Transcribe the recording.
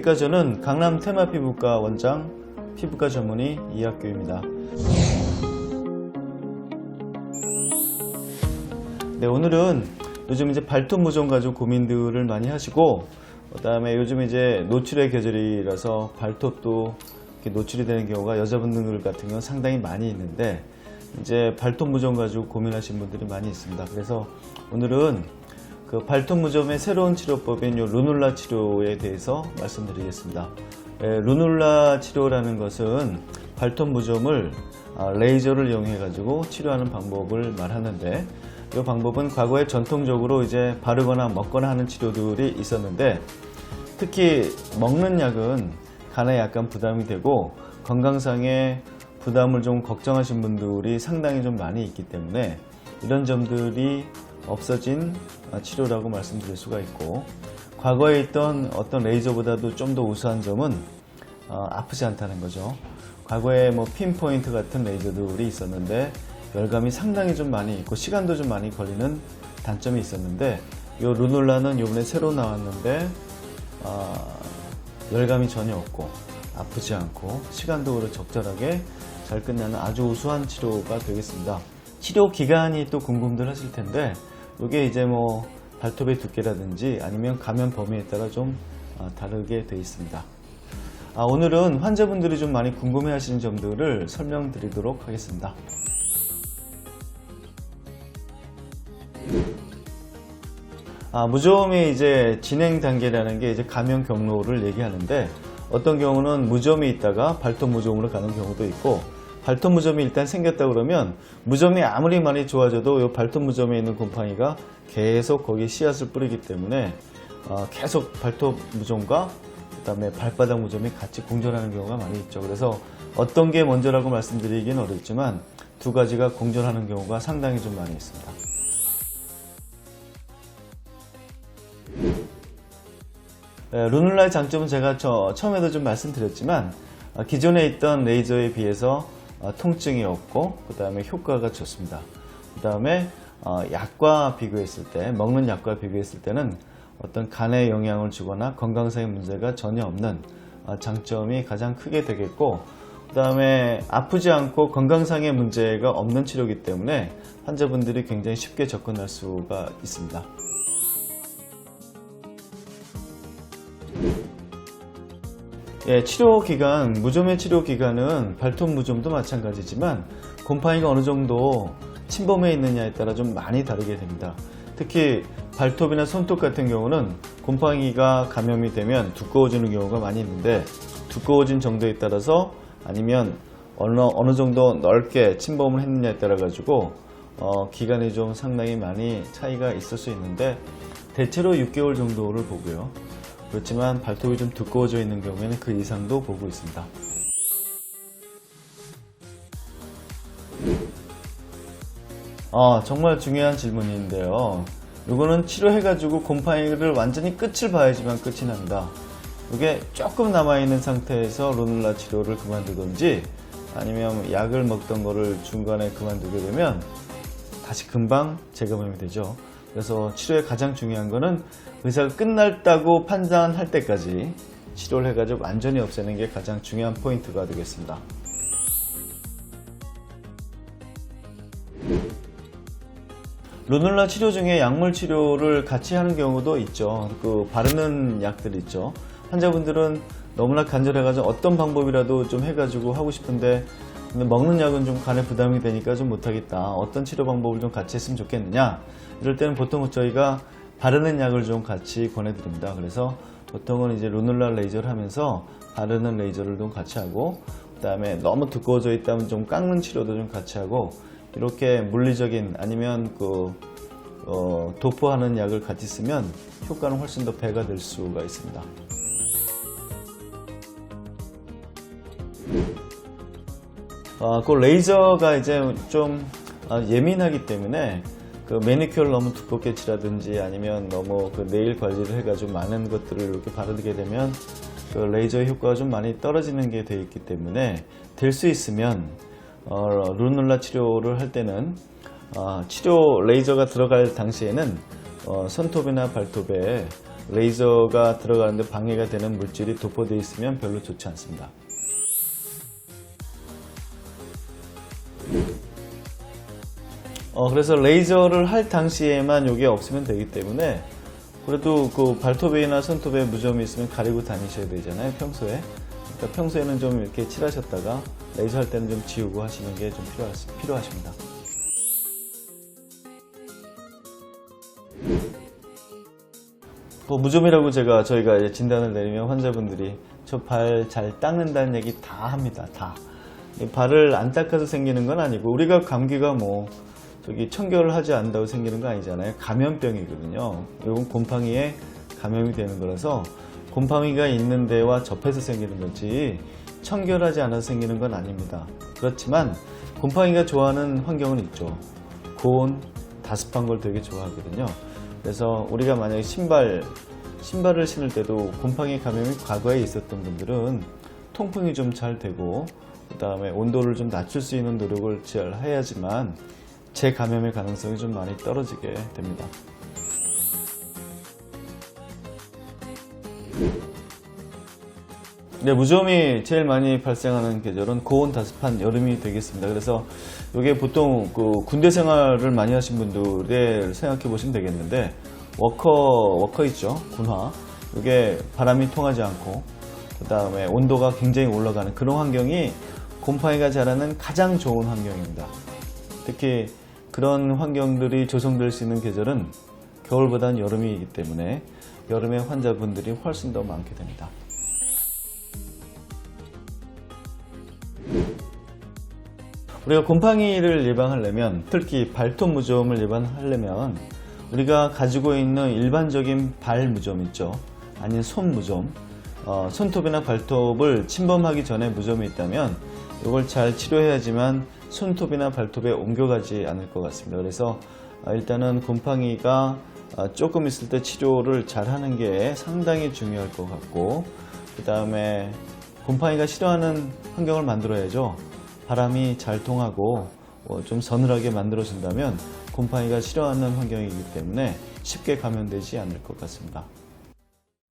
안녕하십니까. 저는 강남 테마피부과 원장, 피부과 전문의 이학규입니다. 네, 오늘은 요즘 이제 발톱 무좀 가지고 고민들을 많이 하시고, 그다음에 요즘 이제 노출의 계절이라서 발톱도 이렇게 노출이 되는 경우가 여자분들 같은 경우는 상당히 많이 있는데, 이제 발톱 무좀 가지고 고민하시는 분들이 많이 있습니다. 그래서 오늘은 그 발톱 무좀의 새로운 치료법인 요 루눌라 치료에 대해서 말씀드리겠습니다. 루눌라 치료라는 것은 발톱 무좀을 레이저를 이용해 가지고 치료하는 방법을 말하는데, 이 방법은 과거에 전통적으로 이제 바르거나 먹거나 하는 치료들이 있었는데, 특히 먹는 약은 간에 약간 부담이 되고 건강상의 부담을 좀 걱정하신 분들이 상당히 좀 많이 있기 때문에 이런 점들이 없어진 치료라고 말씀드릴 수가 있고, 과거에 있던 어떤 레이저보다도 좀 더 우수한 점은 아프지 않다는 거죠. 과거에 뭐 핀포인트 같은 레이저들이 있었는데 열감이 상당히 좀 많이 있고 시간도 좀 많이 걸리는 단점이 있었는데, 이 루눌라는 이번에 새로 나왔는데 열감이 전혀 없고 아프지 않고 시간도 적절하게 잘 끝나는 아주 우수한 치료가 되겠습니다. 치료 기간이 또 궁금들 하실 텐데, 이게 이제 뭐 발톱의 두께라든지 아니면 감염 범위에 따라 좀 다르게 되어 있습니다. 오늘은 환자분들이 좀 많이 궁금해 하시는 점들을 설명드리도록 하겠습니다. 무좀의 이제 진행 단계라는 게 이제 감염 경로를 얘기하는데, 어떤 경우는 무좀이 있다가 발톱 무좀으로 가는 경우도 있고, 발톱 무좀이 일단 생겼다 그러면 무좀이 아무리 많이 좋아져도 이 발톱 무좀에 있는 곰팡이가 계속 거기 씨앗을 뿌리기 때문에 계속 발톱 무좀과 그 다음에 발바닥 무좀이 같이 공존하는 경우가 많이 있죠. 그래서 어떤 게 먼저라고 말씀드리기는 어렵지만 두 가지가 공존하는 경우가 상당히 좀 많이 있습니다. 루눌라의 장점은 제가 처음에도 좀 말씀드렸지만, 기존에 있던 레이저에 비해서 통증이 없고 그 다음에 효과가 좋습니다. 그 다음에 약과 비교했을 때, 먹는 약과 비교했을 때는 어떤 간에 영향을 주거나 건강상의 문제가 전혀 없는 장점이 가장 크게 되겠고, 그 다음에 아프지 않고 건강상의 문제가 없는 치료이기 때문에 환자분들이 굉장히 쉽게 접근할 수가 있습니다. 치료 기간, 무좀의 치료 기간은 발톱 무좀도 마찬가지지만 곰팡이가 어느 정도 침범해 있느냐에 따라 좀 많이 다르게 됩니다. 특히 발톱이나 손톱 같은 경우는 곰팡이가 감염이 되면 두꺼워지는 경우가 많이 있는데, 두꺼워진 정도에 따라서 아니면 어느 정도 넓게 침범을 했느냐에 따라 가지고 기간이 좀 상당히 많이 차이가 있을 수 있는데, 대체로 6개월 정도를 보고요. 그렇지만 발톱이 좀 두꺼워져 있는 경우에는 그 이상도 보고 있습니다. 정말 중요한 질문인데요. 이거는 치료해가지고 곰팡이를 완전히 끝을 봐야지만 끝이 납니다. 이게 조금 남아있는 상태에서 루눌라 치료를 그만두든지 아니면 약을 먹던 거를 중간에 그만두게 되면 다시 금방 재감염이 되죠. 그래서 치료의 가장 중요한 거는 의사가 끝났다고 판단할 때까지 치료를 해가지고 완전히 없애는 게 가장 중요한 포인트가 되겠습니다. 루눌라 치료 중에 약물 치료를 같이 하는 경우도 있죠. 그 바르는 약들 있죠. 환자분들은 너무나 간절해가지고 어떤 방법이라도 좀 해가지고 하고 싶은데, 근데 먹는 약은 좀 간에 부담이 되니까 좀 못하겠다. 어떤 치료 방법을 좀 같이 했으면 좋겠느냐. 이럴 때는 보통 저희가 바르는 약을 좀 같이 권해드립니다. 그래서 보통은 이제 루눌라 레이저를 하면서 바르는 레이저를 좀 같이 하고, 그 다음에 너무 두꺼워져 있다면 좀 깎는 치료도 좀 같이 하고, 이렇게 물리적인 아니면 도포하는 약을 같이 쓰면 효과는 훨씬 더 배가 될 수가 있습니다. 그 레이저가 이제 좀 예민하기 때문에 그 매니큐어를 너무 두껍게 칠하든지 아니면 너무 그 네일 관리를 해가지고 많은 것들을 이렇게 바르게 되면 그 레이저의 효과가 좀 많이 떨어지는 게 되어 있기 때문에, 될 수 있으면 루눌라 치료를 할 때는 치료 레이저가 들어갈 당시에는 손톱이나 발톱에 레이저가 들어가는데 방해가 되는 물질이 도포되어 있으면 별로 좋지 않습니다. 그래서 레이저를 할 당시에만 이게 없으면 되기 때문에 그래도 그 발톱이나 손톱에 무좀이 있으면 가리고 다니셔야 되잖아요, 평소에. 그러니까 평소에는 좀 이렇게 칠하셨다가 레이저 할 때는 좀 지우고 하시는 게 좀 필요하십니다. 무좀이라고 저희가 이제 진단을 내리면 환자분들이 저 발 잘 닦는다는 얘기 다 합니다. 다. 발을 안 닦아서 생기는 건 아니고 우리가 감기가 청결을 하지 않는다고 생기는 거 아니잖아요. 감염병이거든요. 이건 곰팡이에 감염이 되는 거라서 곰팡이가 있는 데와 접해서 생기는 거지 청결하지 않아서 생기는 건 아닙니다. 그렇지만 곰팡이가 좋아하는 환경은 있죠. 고온, 다습한 걸 되게 좋아하거든요. 그래서 우리가 만약에 신발을 신을 때도 곰팡이 감염이 과거에 있었던 분들은 통풍이 좀 잘 되고 그 다음에 온도를 좀 낮출 수 있는 노력을 잘 해야지만 재감염의 가능성이 좀 많이 떨어지게 됩니다. 네, 무좀이 제일 많이 발생하는 계절은 고온 다습한 여름이 되겠습니다. 그래서 이게 보통 군대 생활을 많이 하신 분들의 생각해 보시면 되겠는데 워커 있죠, 군화. 이게 바람이 통하지 않고 그 다음에 온도가 굉장히 올라가는 그런 환경이 곰팡이가 자라는 가장 좋은 환경입니다. 특히 그런 환경들이 조성될 수 있는 계절은 겨울보다는 여름이기 때문에 여름에 환자분들이 훨씬 더 많게 됩니다. 우리가 곰팡이를 예방하려면, 특히 발톱 무좀을 예방하려면 우리가 가지고 있는 일반적인 발 무좀 있죠, 아니면 손 무좀, 손톱이나 발톱을 침범하기 전에 무좀이 있다면 이걸 잘 치료해야지만 손톱이나 발톱에 옮겨가지 않을 것 같습니다. 그래서 일단은 곰팡이가 조금 있을 때 치료를 잘 하는 게 상당히 중요할 것 같고, 그 다음에 곰팡이가 싫어하는 환경을 만들어야죠. 바람이 잘 통하고 좀 서늘하게 만들어준다면 곰팡이가 싫어하는 환경이기 때문에 쉽게 감염되지 않을 것 같습니다.